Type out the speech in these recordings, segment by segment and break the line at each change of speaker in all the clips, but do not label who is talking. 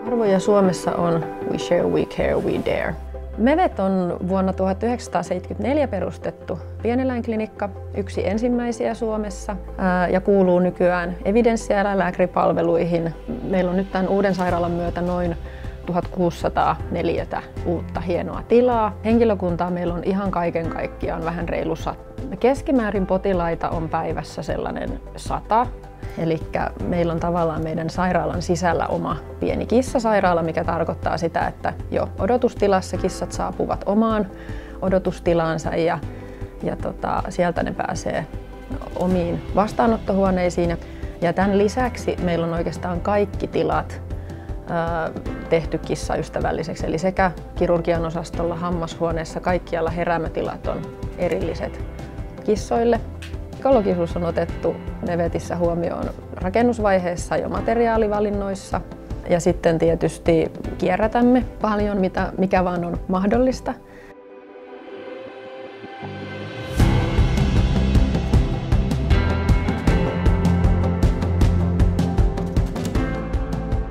Arvoja Suomessa on We Share, We Care, We Dare. Mevet on vuonna 1974 perustettu pieneläinklinikka, yksi ensimmäisiä Suomessa ja kuuluu nykyään evidenssi- ja eläinlääkäripalveluihin. Meillä on nyt tämän uuden sairaalan myötä noin 1600 neliötä uutta hienoa tilaa. Henkilökuntaa meillä on ihan kaiken kaikkiaan vähän reilu 100. Keskimäärin potilaita on päivässä sellainen 100. Eli meillä on tavallaan meidän sairaalan sisällä oma pieni kissasairaala, mikä tarkoittaa sitä, että jo odotustilassa kissat saapuvat omaan odotustilaansa ja sieltä ne pääsee omiin vastaanottohuoneisiin. Ja tämän lisäksi meillä on oikeastaan kaikki tilat tehty kissaystävälliseksi, eli sekä kirurgian osastolla, hammashuoneessa, kaikkialla heräämötilat on erilliset kissoille. Ekologisuus on otettu Mevetissä huomioon rakennusvaiheessa jo materiaalivalinnoissa ja sitten tietysti kierrätämme paljon, mikä vaan on mahdollista.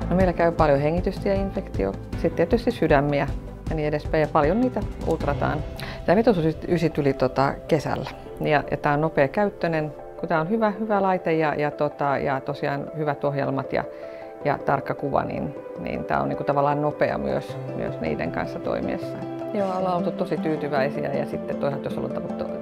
No, meillä käy paljon hengitystieinfektio, sitten tietysti sydämiä ja niin edespäin ja paljon niitä ultrataan. Tämä Vetosus 9 tuli kesällä ja tämä on nopea käyttöinen, kun tämä on hyvä laite ja tosiaan hyvät ohjelmat ja tarkka kuva, niin tämä on tavallaan nopea myös niiden kanssa toimiessa. Joo, ollaan oltu tosi tyytyväisiä ja sitten toisaalta jos on ollut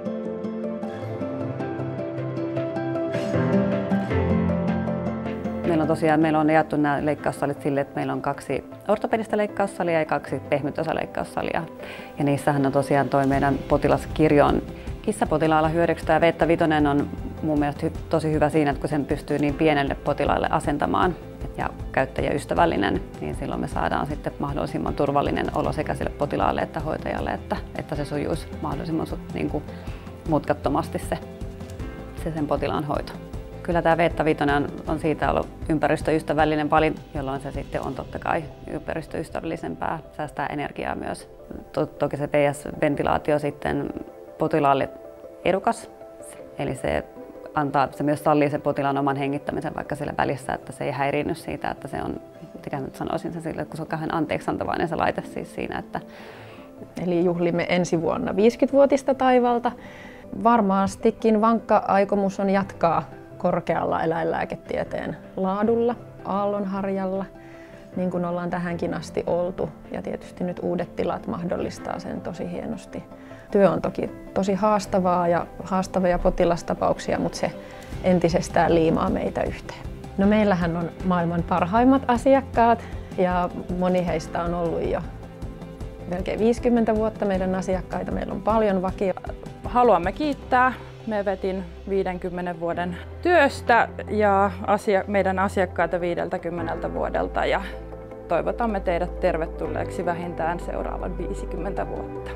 Meillä on jaettu nämä leikkaussalit sille, että meillä on 2 ortopedistä leikkaussalia ja 2 pehmytosa-leikkaussalia. Ja niissähän on tosiaan toi meidän potilaskirjo on kissapotilaalla hyödyksi. Tämä Veetta Vitonen on mun mielestä tosi hyvä siinä, että kun sen pystyy niin pienelle potilaalle asentamaan ja käyttäjäystävällinen, niin silloin me saadaan sitten mahdollisimman turvallinen olo sekä sille potilaalle että hoitajalle, että se sujuisi mahdollisimman mutkattomasti se sen potilaan hoito. Kyllä tämä Veetta Vitonen on siitä ollut ympäristöystävällinen valinta, jolloin se sitten on totta kai ympäristöystävällisempää, säästää energiaa myös. Toki se PS-ventilaatio sitten potilaalle edukas, eli se myös sallii sen potilaan oman hengittämisen vaikka siellä välissä, että se ei häiriinny siitä, että se on, mikä nyt sanoisin se sille, kun se on kauhean anteeksiantavainen se laite siis siinä, että...
Eli juhlimme ensi vuonna 50-vuotista taivalta. Varmastikin vankka aikomus on jatkaa korkealla eläinlääketieteen laadulla, aallonharjalla, niin kuin ollaan tähänkin asti oltu. Ja tietysti nyt uudet tilat mahdollistaa sen tosi hienosti. Työ on toki tosi haastavaa ja haastavia potilastapauksia, mutta se entisestään liimaa meitä yhteen. No, meillähän on maailman parhaimmat asiakkaat ja moni heistä on ollut jo melkein 50 vuotta meidän asiakkaita. Meillä on paljon vakio.
Haluamme kiittää Mevetin 50 vuoden työstä ja meidän asiakkaita 50 vuodelta ja toivotamme teidät tervetulleeksi vähintään seuraavan 50 vuotta.